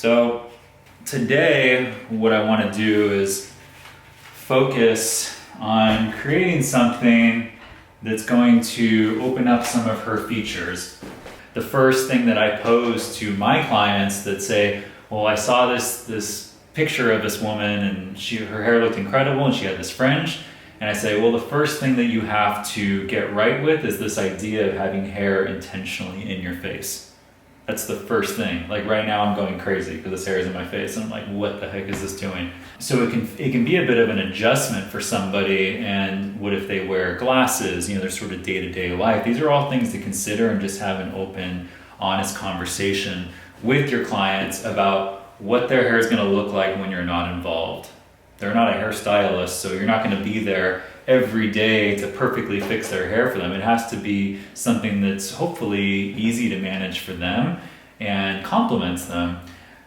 So today, what I want to do is focus on creating something that's going to open up some of her features. The first thing that I pose to my clients that say, well, I saw this picture of this woman and her hair looked incredible and she had this fringe. And I say, well, the first thing that you have to get right with is this idea of having hair intentionally in your face. That's the first thing. Like right now I'm going crazy because this hair is in my face and I'm like, what the heck is this doing? So it can be a bit of an adjustment for somebody. And what if they wear glasses, their sort of day-to-day life? These are all things to consider and just have an open, honest conversation with your clients about what their hair is going to look like when you're not involved. They're not a hairstylist, so you're not going to be there every day to perfectly fix their hair for them. It has to be something that's hopefully easy to manage for them and complements them.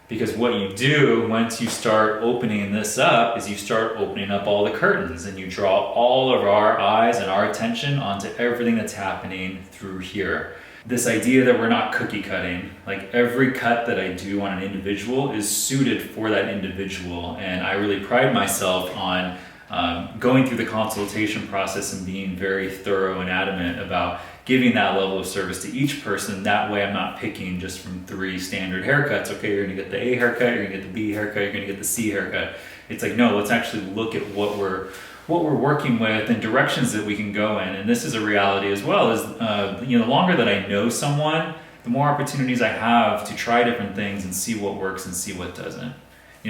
Because what you do once you start opening this up is you start opening up all the curtains and you draw all of our eyes and our attention onto everything that's happening through here. This idea that we're not cookie cutting, like every cut that I do on an individual is suited for that individual. And I really pride myself on going through the consultation process and being very thorough and adamant about giving that level of service to each person. That way I'm not picking just from 3 standard haircuts. Okay, you're gonna get the A haircut, you're gonna get the B haircut, you're gonna get the C haircut. It's like, no, let's actually look at what we're working with and directions that we can go in. And this is a reality as well, is the longer that I know someone, the more opportunities I have to try different things and see what works and see what doesn't.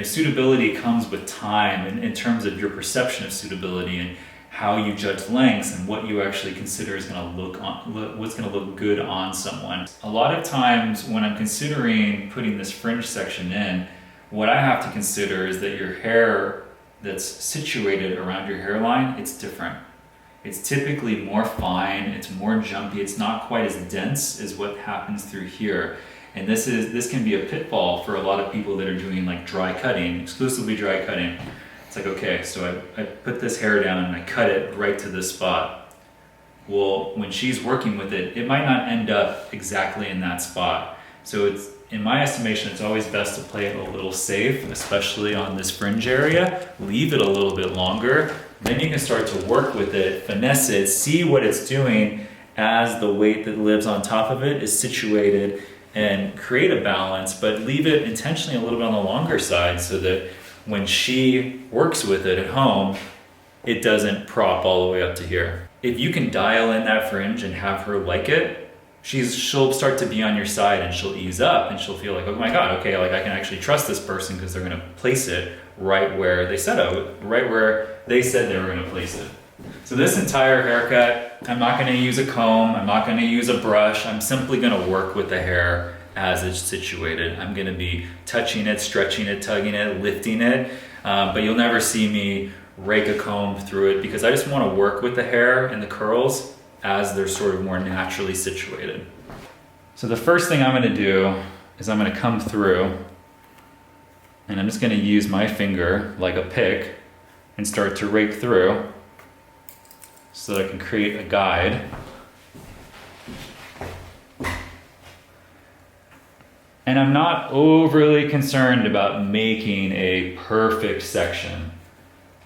Suitability comes with time in terms of your perception of suitability and how you judge lengths and what you actually consider is going to what's going to look good on someone. A lot of times when I'm considering putting this fringe section in, what I have to consider is that your hair that's situated around your hairline, it's different. It's typically more fine, it's more jumpy, it's not quite as dense as what happens through here. And this can be a pitfall for a lot of people that are doing like dry cutting, exclusively dry cutting. It's like, okay, so I put this hair down and I cut it right to this spot. Well, when she's working with it, it might not end up exactly in that spot. So in my estimation, it's always best to play it a little safe, especially on this fringe area. Leave it a little bit longer. Then you can start to work with it, finesse it, see what it's doing as the weight that lives on top of it is situated, and create a balance, but leave it intentionally a little bit on the longer side so that when she works with it at home, it doesn't prop all the way up to here. If you can dial in that fringe and have her like it, she'll start to be on your side and she'll ease up and she'll feel like, oh my God, okay, like I can actually trust this person because they're gonna place it right where they said they were gonna place it. So this entire haircut, I'm not gonna use a comb, I'm not gonna use a brush, I'm simply gonna work with the hair as it's situated. I'm gonna be touching it, stretching it, tugging it, lifting it, but you'll never see me rake a comb through it because I just wanna work with the hair and the curls as they're sort of more naturally situated. So the first thing I'm gonna do is I'm gonna come through and I'm just gonna use my finger like a pick and start to rake through so that I can create a guide. And I'm not overly concerned about making a perfect section.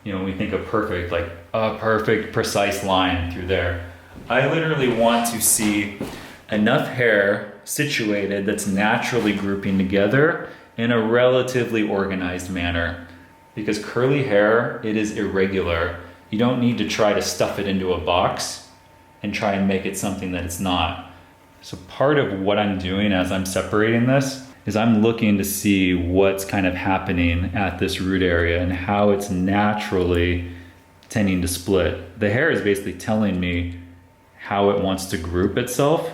When we think of perfect, like a perfect precise line through there. I literally want to see enough hair situated that's naturally grouping together in a relatively organized manner. Because curly hair, it is irregular. You don't need to try to stuff it into a box and try and make it something that it's not. So part of what I'm doing as I'm separating this is I'm looking to see what's kind of happening at this root area and how it's naturally tending to split. The hair is basically telling me how it wants to group itself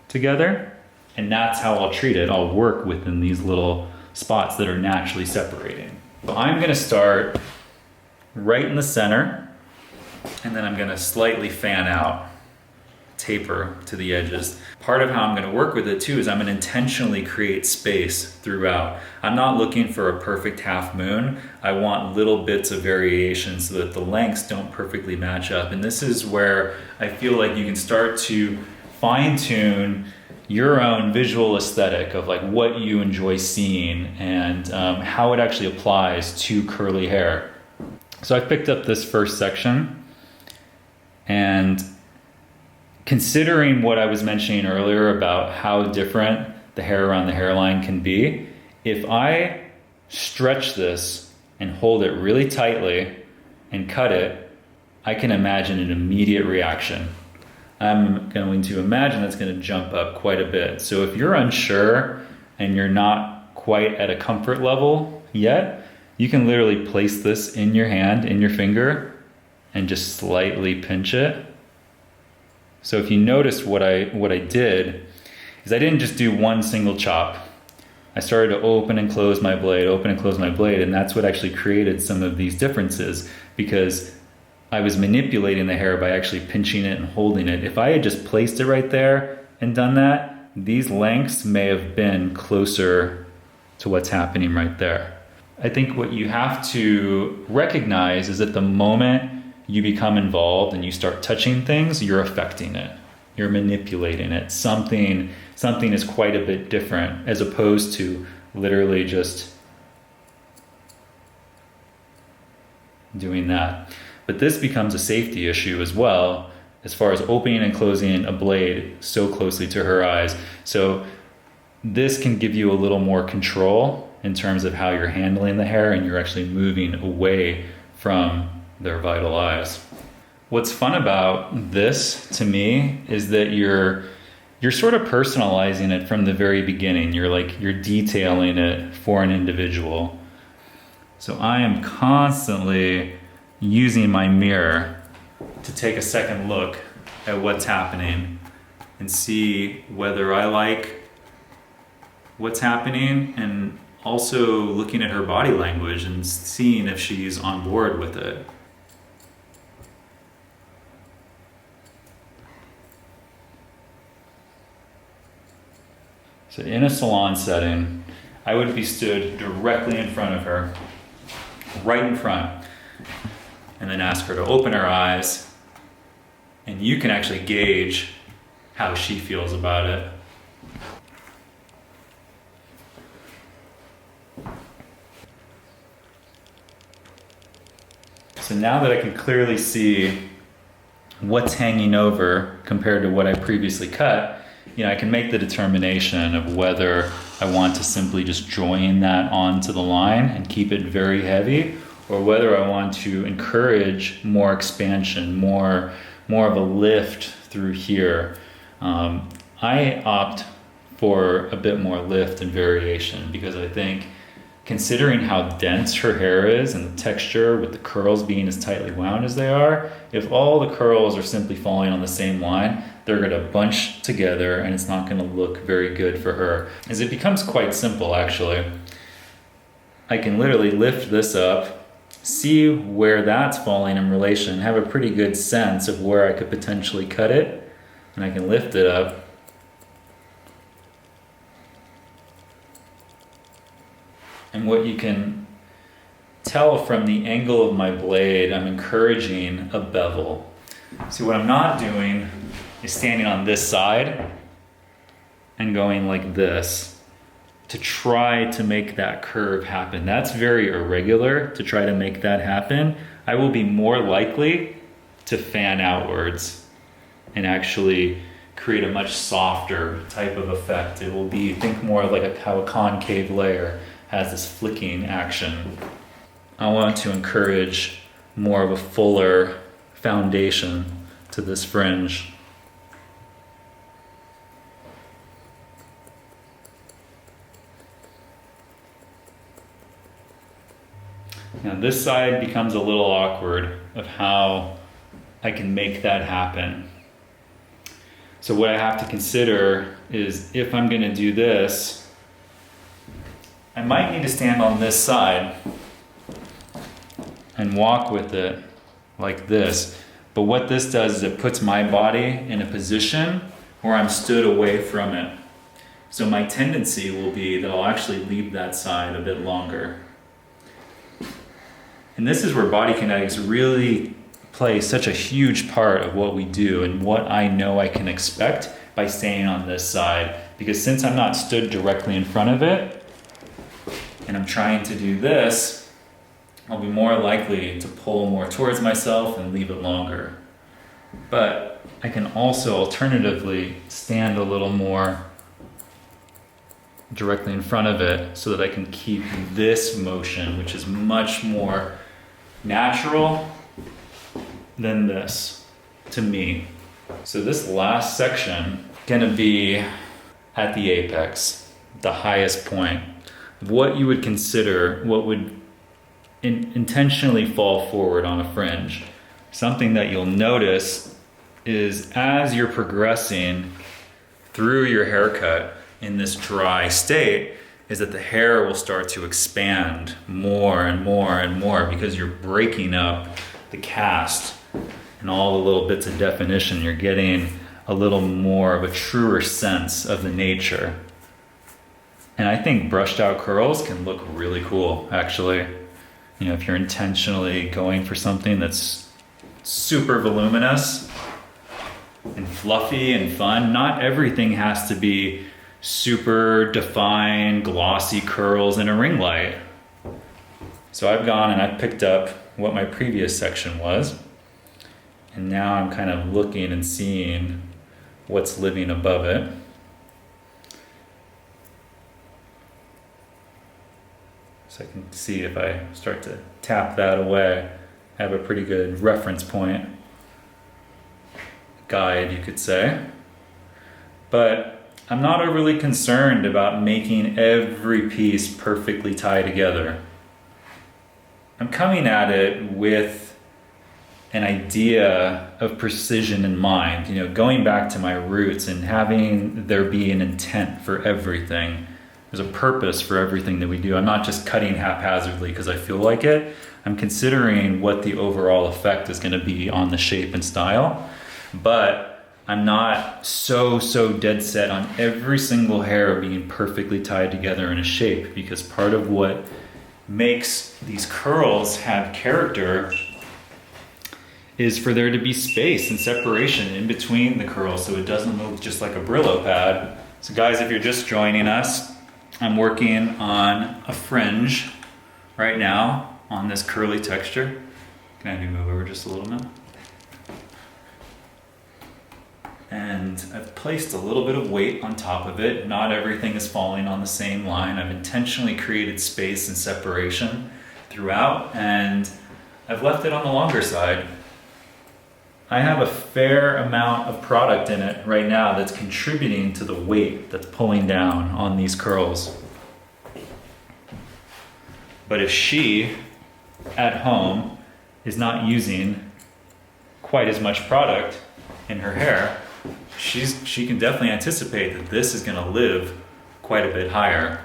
together, and that's how I'll treat it. I'll work within these little spots that are naturally separating. So I'm gonna start right in the center, and then I'm gonna slightly fan out, taper to the edges. Part of how I'm gonna work with it too is I'm gonna intentionally create space throughout. I'm not looking for a perfect half moon. I want little bits of variation so that the lengths don't perfectly match up. And this is where I feel like you can start to fine tune your own visual aesthetic of like what you enjoy seeing and how it actually applies to curly hair. So I picked up this first section, and considering what I was mentioning earlier about how different the hair around the hairline can be, if I stretch this and hold it really tightly and cut it, I can imagine an immediate reaction. I'm going to imagine that's going to jump up quite a bit. So if you're unsure and you're not quite at a comfort level yet, you can literally place this in your hand, in your finger, and just slightly pinch it. So if you notice what I did is I didn't just do one single chop. I started to open and close my blade, and that's what actually created some of these differences, because I was manipulating the hair by actually pinching it and holding it. If I had just placed it right there and done that, these lengths may have been closer to what's happening right there. I think what you have to recognize is that the moment you become involved and you start touching things, you're affecting it. You're manipulating it. Something is quite a bit different as opposed to literally just doing that. But this becomes a safety issue as well, as far as opening and closing a blade so closely to her eyes. So this can give you a little more control in terms of how you're handling the hair, and you're actually moving away from their vital eyes. What's fun about this to me is that you're sort of personalizing it from the very beginning. You're detailing it for an individual. So I am constantly using my mirror to take a second look at what's happening and see whether I like what's happening, and also looking at her body language and seeing if she's on board with it. So in a salon setting, I would be stood directly in front of her, right in front, and then ask her to open her eyes, and you can actually gauge how she feels about it. So now that I can clearly see what's hanging over compared to what I previously cut, I can make the determination of whether I want to simply just join that onto the line and keep it very heavy, or whether I want to encourage more expansion, more of a lift through here. I opt for a bit more lift and variation, because I think, considering how dense her hair is and the texture with the curls being as tightly wound as they are, if all the curls are simply falling on the same line, they're going to bunch together and it's not going to look very good for her. As it becomes quite simple, actually. I can literally lift this up, see where that's falling in relation, have a pretty good sense of where I could potentially cut it, and I can lift it up. And what you can tell from the angle of my blade, I'm encouraging a bevel. See, what I'm not doing is standing on this side and going like this to try to make that curve happen. That's very irregular to try to make that happen. I will be more likely to fan outwards and actually create a much softer type of effect. It will be, think more like how a concave layer has this flicking action. I want to encourage more of a fuller foundation to this fringe. Now this side becomes a little awkward of how I can make that happen. So what I have to consider is, if I'm going to do this, I might need to stand on this side and walk with it like this. But what this does is it puts my body in a position where I'm stood away from it. So my tendency will be that I'll actually leave that side a bit longer. And this is where body kinetics really play such a huge part of what we do and what I know I can expect by staying on this side, because since I'm not stood directly in front of it and I'm trying to do this, I'll be more likely to pull more towards myself and leave it longer. But I can also alternatively stand a little more directly in front of it so that I can keep this motion, which is much more natural than this to me. So this last section gonna be at the apex, the highest point, what you would consider, what would intentionally fall forward on a fringe. Something that you'll notice is as you're progressing through your haircut in this dry state, is that the hair will start to expand more and more and more because you're breaking up the cast and all the little bits of definition. You're getting a little more of a truer sense of the nature. And I think brushed out curls can look really cool, actually. You know, if you're intentionally going for something that's super voluminous and fluffy and fun, not everything has to be super defined, glossy curls in a ring light. So I've gone and I've picked up what my previous section was, and now I'm kind of looking and seeing what's living above it. So I can see if I start to tap that away, I have a pretty good reference point, guide you could say. But I'm not overly concerned about making every piece perfectly tie together. I'm coming at it with an idea of precision in mind, you know, going back to my roots and having there be an intent for everything. There's a purpose for everything that we do. I'm not just cutting haphazardly because I feel like it. I'm considering what the overall effect is going to be on the shape and style, but I'm not so dead set on every single hair being perfectly tied together in a shape, because part of what makes these curls have character is for there to be space and separation in between the curls so it doesn't look just like a Brillo pad. So guys, if you're just joining us, I'm working on a fringe right now on this curly texture. Can I have you move over just a little bit? And I've placed a little bit of weight on top of it. Not everything is falling on the same line. I've intentionally created space and separation throughout, and I've left it on the longer side. I have a fair amount of product in it right now that's contributing to the weight that's pulling down on these curls. But if she, at home, is not using quite as much product in her hair, she can definitely anticipate that this is going to live quite a bit higher.